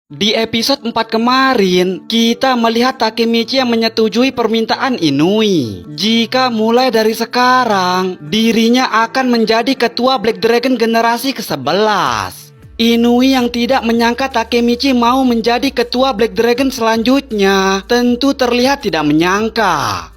Di episode 4 kemarin, kita melihat Takemichi yang menyetujui permintaan Inui. Jika mulai dari sekarang, dirinya akan menjadi ketua Black Dragon generasi ke-11. Inui yang tidak menyangka Takemichi mau menjadi ketua Black Dragon selanjutnya, tentu terlihat tidak menyangka.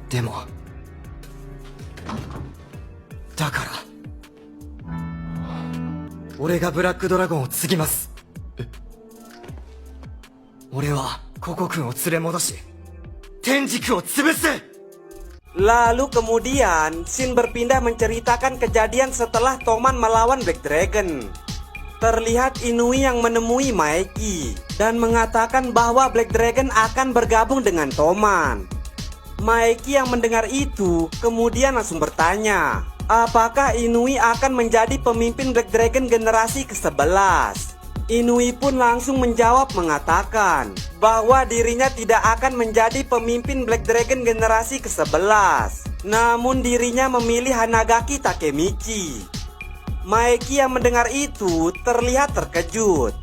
でもだから俺がブラックドラゴンを継ぎます。俺はココ君を連れ戻し天竺を潰す。 Lalu kemudian Shin berpindah menceritakan kejadian setelah Toman melawan Black Dragon. Terlihat Inui yang menemui Maeki dan mengatakan bahwa Black Dragon akan bergabung dengan Toman. Maeki yang mendengar itu kemudian langsung bertanya, apakah Inui akan menjadi pemimpin Black Dragon generasi ke-11? Inui pun langsung menjawab mengatakan bahwa dirinya tidak akan menjadi pemimpin Black Dragon generasi ke-11. Namun dirinya memilih Hanagaki Takemichi. Maeki yang mendengar itu terlihat terkejut.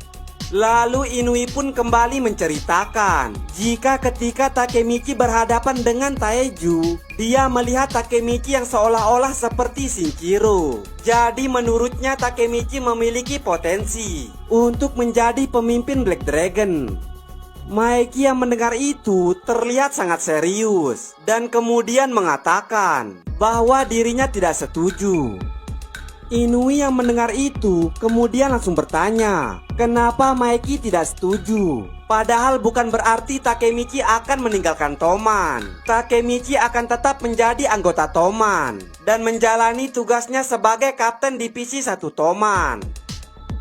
Lalu Inui pun kembali menceritakan jika ketika Takemichi berhadapan dengan Taeju, dia melihat Takemichi yang seolah-olah seperti Shinjiro. Jadi menurutnya Takemichi memiliki potensi untuk menjadi pemimpin Black Dragon. Maeki yang mendengar itu terlihat sangat serius dan kemudian mengatakan bahwa dirinya tidak setuju. Inui yang mendengar itu kemudian langsung bertanya, kenapa Maeki tidak setuju? Padahal bukan berarti Takemichi akan meninggalkan Toman. Takemichi akan tetap menjadi anggota Toman dan menjalani tugasnya sebagai kapten divisi 1 Toman.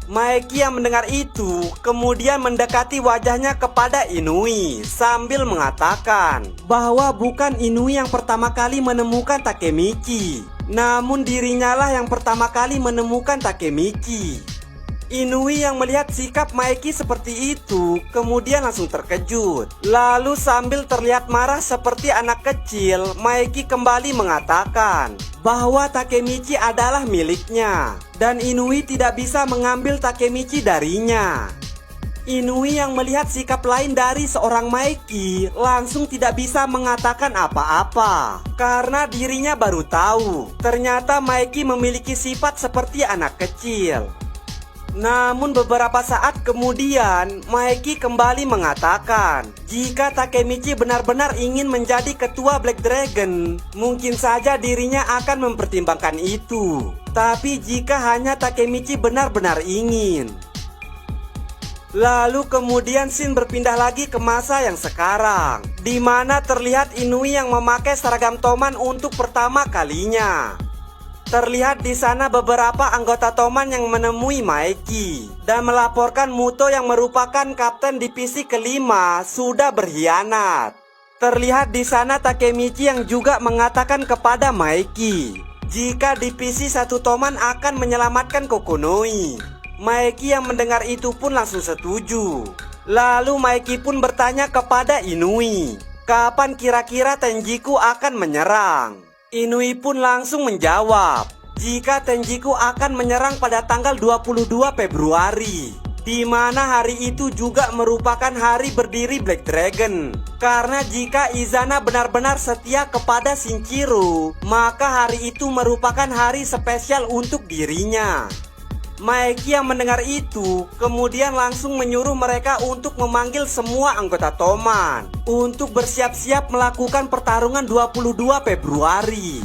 Maeki yang mendengar itu kemudian mendekati wajahnya kepada Inui sambil mengatakan bahwa bukan Inui yang pertama kali menemukan Takemichi, namun dirinya lah yang pertama kali menemukan Takemichi. Inui yang melihat sikap Maeki seperti itu kemudian langsung terkejut. Lalu sambil terlihat marah seperti anak kecil, Maeki kembali mengatakan bahwa Takemichi adalah miliknya dan Inui tidak bisa mengambil Takemichi darinya. Inui yang melihat sikap lain dari seorang Maeki langsung tidak bisa mengatakan apa-apa karena dirinya baru tahu ternyata Maeki memiliki sifat seperti anak kecil. Namun beberapa saat kemudian Maeki kembali mengatakan jika Takemichi benar-benar ingin menjadi ketua Black Dragon, mungkin saja dirinya akan mempertimbangkan itu. Tapi jika hanya Takemichi benar-benar ingin. Lalu kemudian Shin berpindah lagi ke masa yang sekarang, di mana terlihat Inui yang memakai seragam Toman untuk pertama kalinya. Terlihat di sana beberapa anggota Toman yang menemui Maeki dan melaporkan Muto yang merupakan kapten divisi kelima sudah berkhianat. Terlihat di sana Takemichi yang juga mengatakan kepada Maeki jika divisi 1 Toman akan menyelamatkan Kokonoi. Maeki yang mendengar itu pun langsung setuju. Lalu Maeki pun bertanya kepada Inui, kapan kira-kira Tenjiku akan menyerang? Inui pun langsung menjawab jika Tenjiku akan menyerang pada tanggal 22 Februari, di mana hari itu juga merupakan hari berdiri Black Dragon. Karena jika Izana benar-benar setia kepada Shinjiro, maka hari itu merupakan hari spesial untuk dirinya. Maeki yang mendengar itu kemudian langsung menyuruh mereka untuk memanggil semua anggota Toman untuk bersiap-siap melakukan pertarungan 22 Februari.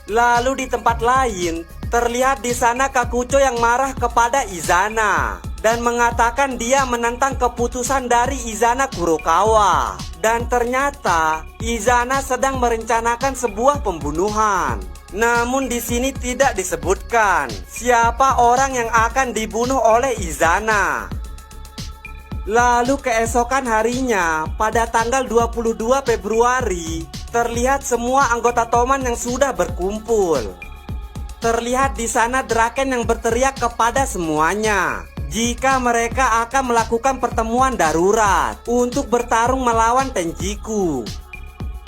Lalu di tempat lain terlihat di sana Kakucho yang marah kepada Izana dan mengatakan dia menentang keputusan dari Izana Kurokawa. Dan ternyata Izana sedang merencanakan sebuah pembunuhan. Namun di sini tidak disebutkan siapa orang yang akan dibunuh oleh Izana. Lalu keesokan harinya pada tanggal 22 Februari terlihat semua anggota Toman yang sudah berkumpul. Terlihat di sana Draken yang berteriak kepada semuanya jika mereka akan melakukan pertemuan darurat untuk bertarung melawan Tenjiku.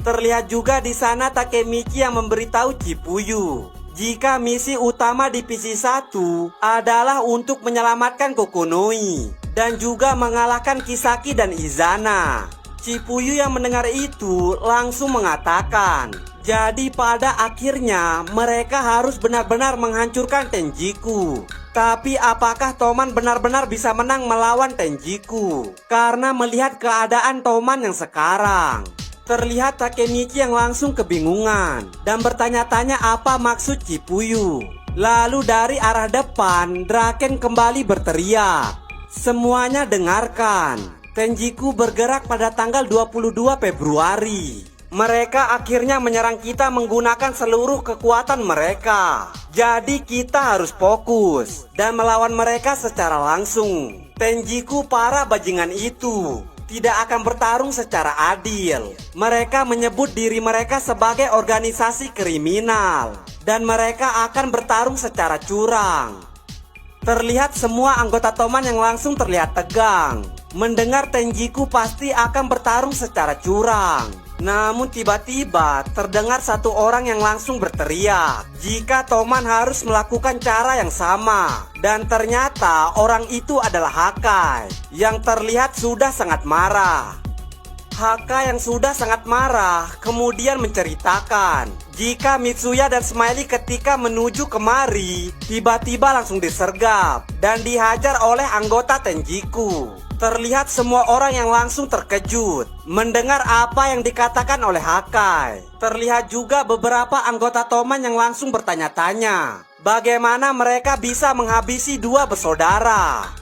Terlihat juga di sana Takemichi yang memberitahu Chipuyu jika misi utama divisi 1 adalah untuk menyelamatkan Kokonoi dan juga mengalahkan Kisaki dan Izana. Chipuyu yang mendengar itu langsung mengatakan, jadi pada akhirnya mereka harus benar-benar menghancurkan Tenjiku. Tapi apakah Toman benar-benar bisa menang melawan Tenjiku? Karena melihat keadaan Toman yang sekarang, terlihat Takemichi yang langsung kebingungan dan bertanya-tanya apa maksud Chipuyu. Lalu dari arah depan, Draken kembali berteriak, semuanya dengarkan. Tenjiku bergerak pada tanggal 22 Februari. Mereka akhirnya menyerang kita menggunakan seluruh kekuatan mereka. Jadi kita harus fokus dan melawan mereka secara langsung. Tenjiku para bajingan itu tidak akan bertarung secara adil. Mereka menyebut diri mereka sebagai organisasi kriminal dan mereka akan bertarung secara curang. Terlihat semua anggota Toman yang langsung terlihat tegang. Mendengar Tenjiku pasti akan bertarung secara curang. Namun tiba-tiba terdengar satu orang yang langsung berteriak jika Toman harus melakukan cara yang sama. Dan ternyata orang itu adalah Hakai yang terlihat sudah sangat marah. Hakai yang sudah sangat marah kemudian menceritakan jika Mitsuya dan Smiley ketika menuju kemari tiba-tiba langsung disergap dan dihajar oleh anggota Tenjiku. Terlihat semua orang yang langsung terkejut mendengar apa yang dikatakan oleh Hakai. Terlihat juga beberapa anggota Toman yang langsung bertanya-tanya bagaimana mereka bisa menghabisi dua bersaudara.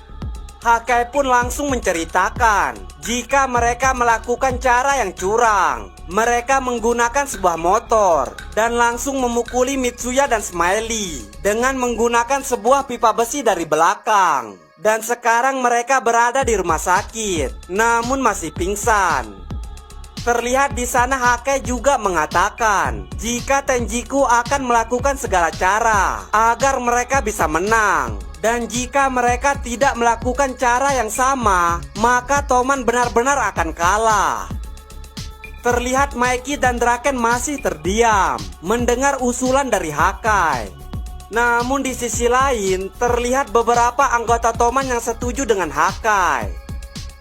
Hakai pun langsung menceritakan jika mereka melakukan cara yang curang. Mereka menggunakan sebuah motor dan langsung memukuli Mitsuya dan Smiley dengan menggunakan sebuah pipa besi dari belakang. Dan sekarang mereka berada di rumah sakit, namun masih pingsan. Terlihat di sana Hakai juga mengatakan jika Tenjiku akan melakukan segala cara agar mereka bisa menang. Dan jika mereka tidak melakukan cara yang sama, maka Toman benar-benar akan kalah. Terlihat Maiki dan Draken masih terdiam mendengar usulan dari Hakai. Namun di sisi lain, terlihat beberapa anggota Toman yang setuju dengan Hakai.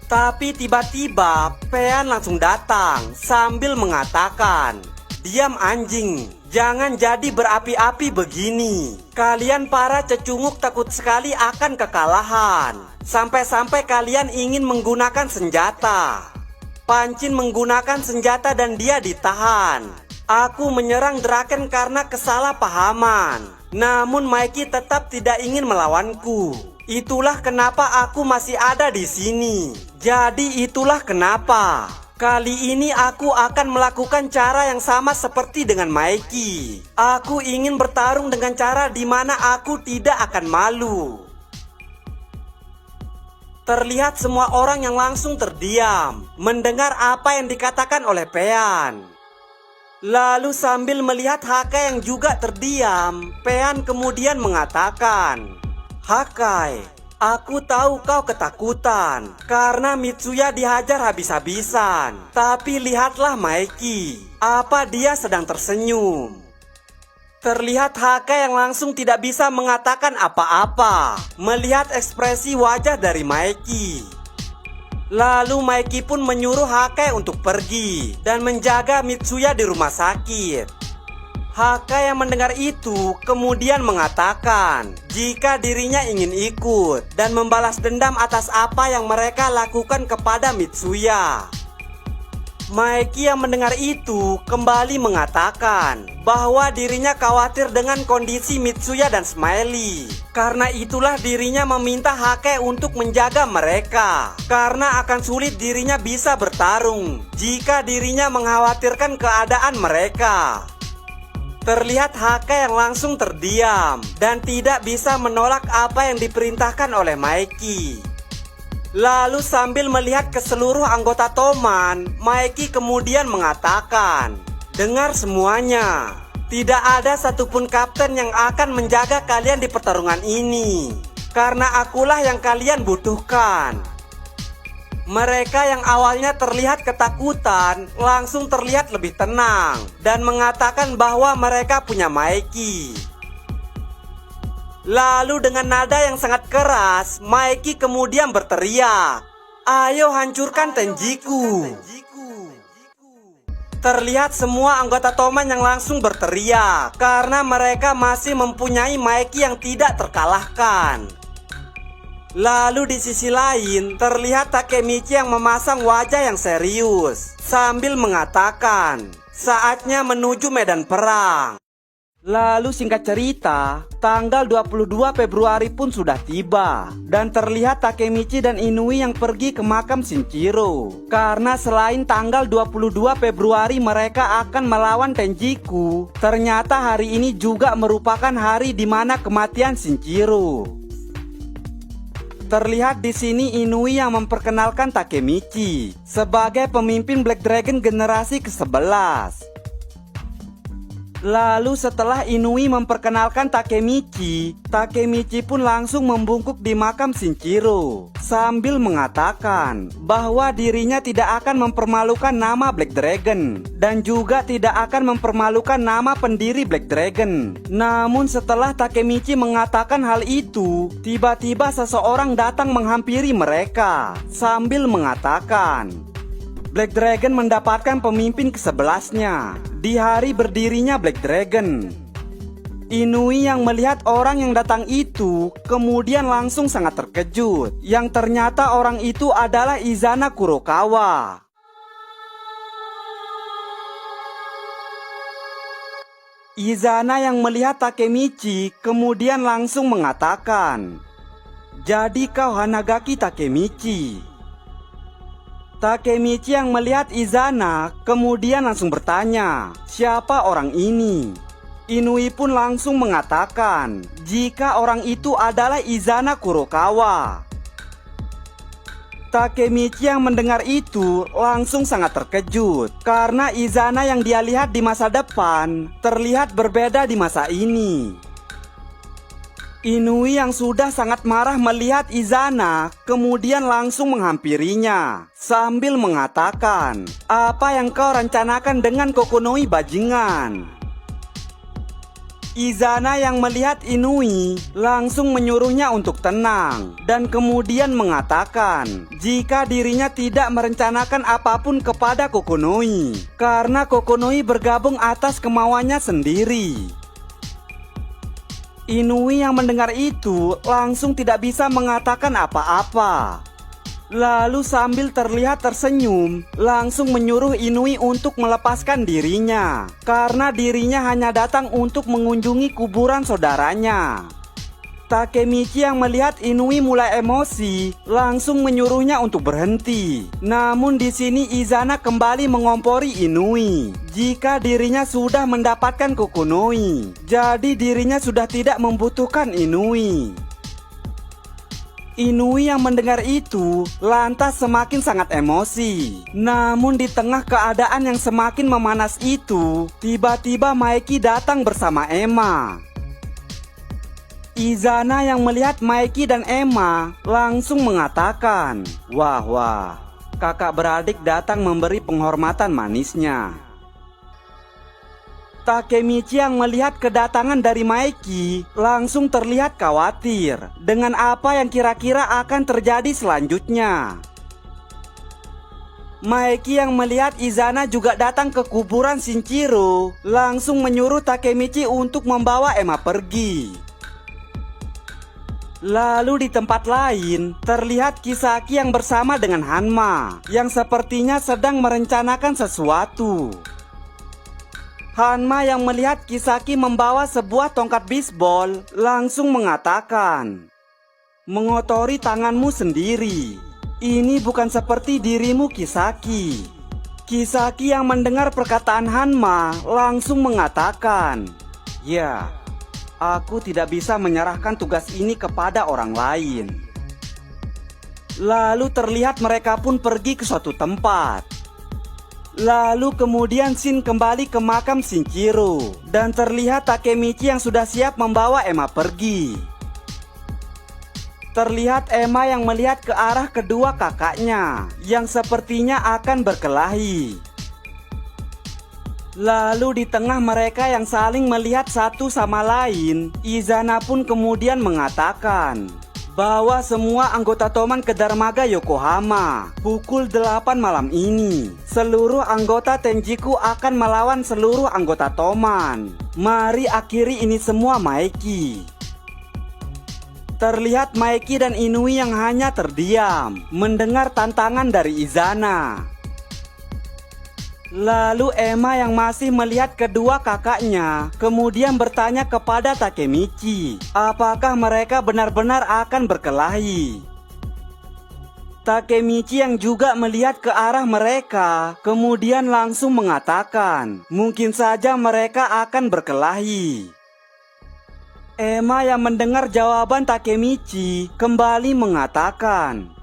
Tapi tiba-tiba, Pean langsung datang sambil mengatakan, diam anjing, jangan jadi berapi-api begini. Kalian para cecunguk takut sekali akan kekalahan. Sampai-sampai kalian ingin menggunakan senjata. Pancin menggunakan senjata dan dia ditahan. Aku menyerang Draken karena kesalahpahaman. Namun Maiki tetap tidak ingin melawanku. Itulah kenapa aku masih ada di sini. Jadi itulah kenapa kali ini aku akan melakukan cara yang sama seperti dengan Maiki. Aku ingin bertarung dengan cara di mana aku tidak akan malu. Terlihat semua orang yang langsung terdiam mendengar apa yang dikatakan oleh Pean. Lalu sambil melihat Hakai yang juga terdiam, Pean kemudian mengatakan, Hakai, aku tahu kau ketakutan karena Mitsuya dihajar habis-habisan. Tapi lihatlah Maiki, apa dia sedang tersenyum. Terlihat Hakai yang langsung tidak bisa mengatakan apa-apa melihat ekspresi wajah dari Maiki. Lalu Maiki pun menyuruh Hakai untuk pergi dan menjaga Mitsuya di rumah sakit. Hakai yang mendengar itu kemudian mengatakan jika dirinya ingin ikut dan membalas dendam atas apa yang mereka lakukan kepada Mitsuya. Maiki yang mendengar itu kembali mengatakan bahwa dirinya khawatir dengan kondisi Mitsuya dan Smiley. Karena itulah dirinya meminta Hakai untuk menjaga mereka. Karena akan sulit dirinya bisa bertarung jika dirinya mengkhawatirkan keadaan mereka. Terlihat Hakai yang langsung terdiam dan tidak bisa menolak apa yang diperintahkan oleh Maiki. Lalu sambil melihat ke seluruh anggota Toman, Maiki kemudian mengatakan, dengar semuanya, tidak ada satupun kapten yang akan menjaga kalian di pertarungan ini. Karena akulah yang kalian butuhkan. Mereka yang awalnya terlihat ketakutan, langsung terlihat lebih tenang dan mengatakan bahwa mereka punya Maiki. Lalu dengan nada yang sangat keras, Maeki kemudian berteriak, "Ayo hancurkan Tenjiku!" Terlihat semua anggota Toman yang langsung berteriak karena mereka masih mempunyai Maeki yang tidak terkalahkan. Lalu di sisi lain, terlihat Takemichi yang memasang wajah yang serius sambil mengatakan, "Saatnya menuju medan perang." Lalu singkat cerita, tanggal 22 Februari pun sudah tiba dan terlihat Takemichi dan Inui yang pergi ke makam Shinjiro. Karena selain tanggal 22 Februari mereka akan melawan Tenjiku, ternyata hari ini juga merupakan hari di mana kematian Shinjiro. Terlihat di sini Inui yang memperkenalkan Takemichi sebagai pemimpin Black Dragon generasi ke-11. Lalu setelah Inui memperkenalkan Takemichi, Takemichi pun langsung membungkuk di makam Shinjiro sambil mengatakan bahwa dirinya tidak akan mempermalukan nama Black Dragon dan juga tidak akan mempermalukan nama pendiri Black Dragon. Namun setelah Takemichi mengatakan hal itu, tiba-tiba seseorang datang menghampiri mereka sambil mengatakan, Black Dragon mendapatkan pemimpin ke-11-nya di hari berdirinya Black Dragon. Inui yang melihat orang yang datang itu kemudian langsung sangat terkejut, yang ternyata orang itu adalah Izana Kurokawa. Izana yang melihat Takemichi kemudian langsung mengatakan, "Jadi kau Hanagaki Takemichi?" Takemichi yang melihat Izana kemudian langsung bertanya, "Siapa orang ini?" Inui pun langsung mengatakan jika orang itu adalah Izana Kurokawa. Takemichi yang mendengar itu langsung sangat terkejut karena Izana yang dia lihat di masa depan terlihat berbeda di masa ini. Inui yang sudah sangat marah melihat Izana kemudian langsung menghampirinya sambil mengatakan, "Apa yang kau rencanakan dengan Kokonoi bajingan?" Izana yang melihat Inui langsung menyuruhnya untuk tenang dan kemudian mengatakan jika dirinya tidak merencanakan apapun kepada Kokonoi karena Kokonoi bergabung atas kemauannya sendiri. Inui yang mendengar itu langsung tidak bisa mengatakan apa-apa. Lalu sambil terlihat tersenyum, langsung menyuruh Inui untuk melepaskan dirinya karena dirinya hanya datang untuk mengunjungi kuburan saudaranya. Takemichi yang melihat Inui mulai emosi, langsung menyuruhnya untuk berhenti. Namun di sini Izana kembali mengompori Inui jika dirinya sudah mendapatkan Kokonoi. Jadi dirinya sudah tidak membutuhkan Inui. Inui yang mendengar itu lantas semakin sangat emosi. Namun di tengah keadaan yang semakin memanas itu, tiba-tiba Maeki datang bersama Emma. Izana yang melihat Maeki dan Emma langsung mengatakan, Wah, kakak beradik datang memberi penghormatan manisnya." Takemichi yang melihat kedatangan dari Maeki langsung terlihat khawatir dengan apa yang kira-kira akan terjadi selanjutnya. Maeki yang melihat Izana juga datang ke kuburan Shinjiro langsung menyuruh Takemichi untuk membawa Emma pergi. Lalu di tempat lain, terlihat Kisaki yang bersama dengan Hanma yang sepertinya sedang merencanakan sesuatu. Hanma yang melihat Kisaki membawa sebuah tongkat bisbol langsung mengatakan, "Mengotori tanganmu sendiri. Ini bukan seperti dirimu, Kisaki." Kisaki yang mendengar perkataan Hanma langsung mengatakan, "Ya, aku tidak bisa menyerahkan tugas ini kepada orang lain." Lalu terlihat mereka pun pergi ke suatu tempat. Lalu kemudian Shin kembali ke makam Shinjiro dan terlihat Takemichi yang sudah siap membawa Emma pergi. Terlihat Emma yang melihat ke arah kedua kakaknya yang sepertinya akan berkelahi. Lalu di tengah mereka yang saling melihat satu sama lain, Izana pun kemudian mengatakan bahwa semua anggota Toman ke Dermaga Yokohama pukul 8 malam ini. Seluruh anggota Tenjiku akan melawan seluruh anggota Toman. Mari akhiri ini semua, Maeki. Terlihat Maeki dan Inui yang hanya terdiam mendengar tantangan dari Izana. Lalu Emma yang masih melihat kedua kakaknya kemudian bertanya kepada Takemichi, apakah mereka benar-benar akan berkelahi. Takemichi yang juga melihat ke arah mereka kemudian langsung mengatakan, mungkin saja mereka akan berkelahi. Emma yang mendengar jawaban Takemichi kembali mengatakan,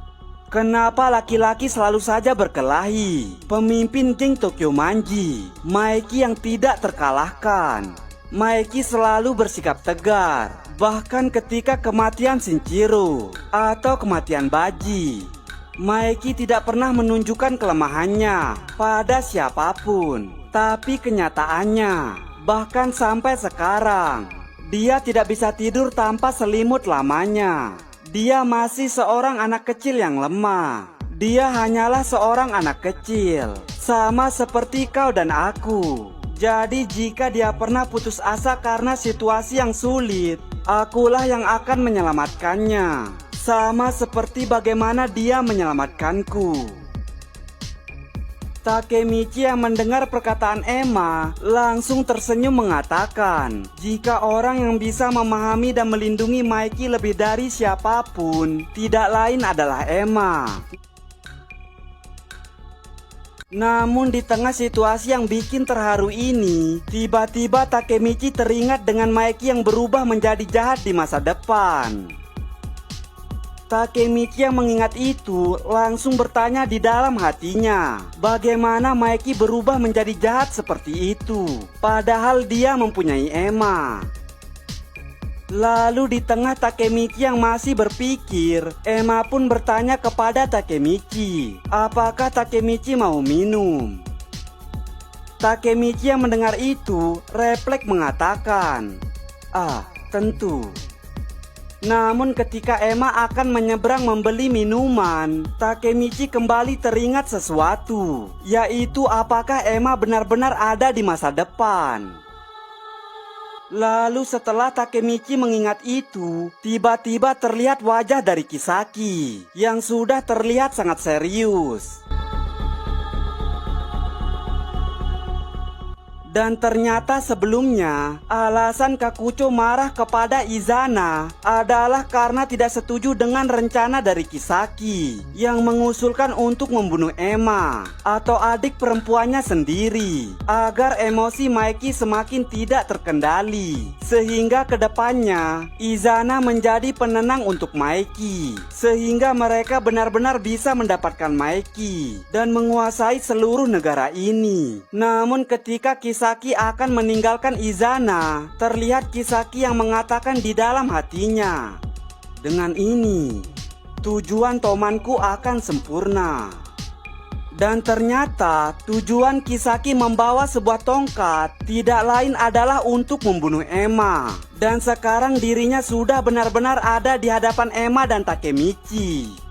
kenapa laki-laki selalu saja berkelahi? Pemimpin geng Tokyo Manji, Maeki yang tidak terkalahkan. Maeki selalu bersikap tegar, bahkan ketika kematian Shinjiro atau kematian Baji. Maeki tidak pernah menunjukkan kelemahannya pada siapapun. Tapi kenyataannya, bahkan sampai sekarang, dia tidak bisa tidur tanpa selimut lamanya. Dia masih seorang anak kecil yang lemah. Dia hanyalah seorang anak kecil, sama seperti kau dan aku. Jadi jika dia pernah putus asa karena situasi yang sulit, akulah yang akan menyelamatkannya. Sama seperti bagaimana dia menyelamatkanku. Takemichi yang mendengar perkataan Emma langsung tersenyum mengatakan, jika orang yang bisa memahami dan melindungi Maeki lebih dari siapapun, tidak lain adalah Emma. Namun di tengah situasi yang bikin terharu ini, tiba-tiba Takemichi teringat dengan Maeki yang berubah menjadi jahat di masa depan. Takemichi yang mengingat itu langsung bertanya di dalam hatinya, bagaimana Maeki berubah menjadi jahat seperti itu, padahal dia mempunyai Emma. Lalu di tengah Takemichi yang masih berpikir, Emma pun bertanya kepada Takemichi, apakah Takemichi mau minum? Takemichi yang mendengar itu, refleks mengatakan, tentu. Namun ketika Emma akan menyeberang membeli minuman, Takemichi kembali teringat sesuatu, yaitu apakah Emma benar-benar ada di masa depan. Lalu setelah Takemichi mengingat itu, tiba-tiba terlihat wajah dari Kisaki yang sudah terlihat sangat serius. Dan ternyata sebelumnya, alasan Kakucho marah kepada Izana adalah karena tidak setuju dengan rencana dari Kisaki yang mengusulkan untuk membunuh Emma atau adik perempuannya sendiri agar emosi Maeki semakin tidak terkendali. Sehingga kedepannya, Izana menjadi penenang untuk Maeki. Sehingga mereka benar-benar bisa mendapatkan Maeki dan menguasai seluruh negara ini. Namun ketika Kisaki akan meninggalkan Izana, terlihat Kisaki yang mengatakan di dalam hatinya, dengan ini, tujuan Tomanku akan sempurna. Dan ternyata tujuan Kisaki membawa sebuah tongkat tidak lain adalah untuk membunuh Emma. Dan sekarang dirinya sudah benar-benar ada di hadapan Emma dan Takemichi.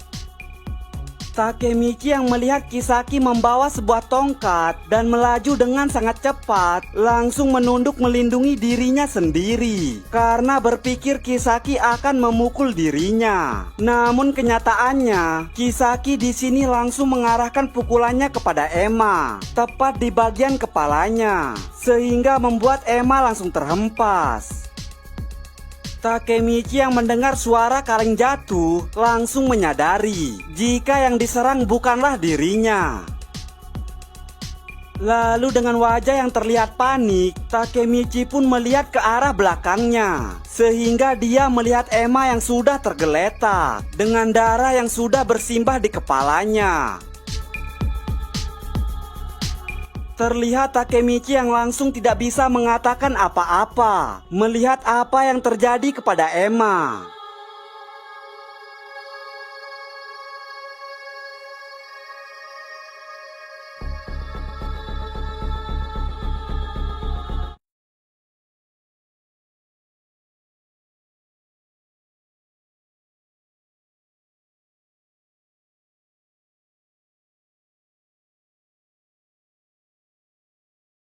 Takemichi yang melihat Kisaki membawa sebuah tongkat dan melaju dengan sangat cepat, langsung menunduk melindungi dirinya sendiri karena berpikir Kisaki akan memukul dirinya. Namun kenyataannya, Kisaki di sini langsung mengarahkan pukulannya kepada Emma, tepat di bagian kepalanya, sehingga membuat Emma langsung terhempas. Takemichi yang mendengar suara kaleng jatuh langsung menyadari jika yang diserang bukanlah dirinya. Lalu dengan wajah yang terlihat panik, Takemichi pun melihat ke arah belakangnya, sehingga dia melihat Emma yang sudah tergeletak dengan darah yang sudah bersimbah di kepalanya. Terlihat Takemichi yang langsung tidak bisa mengatakan apa-apa melihat apa yang terjadi kepada Emma.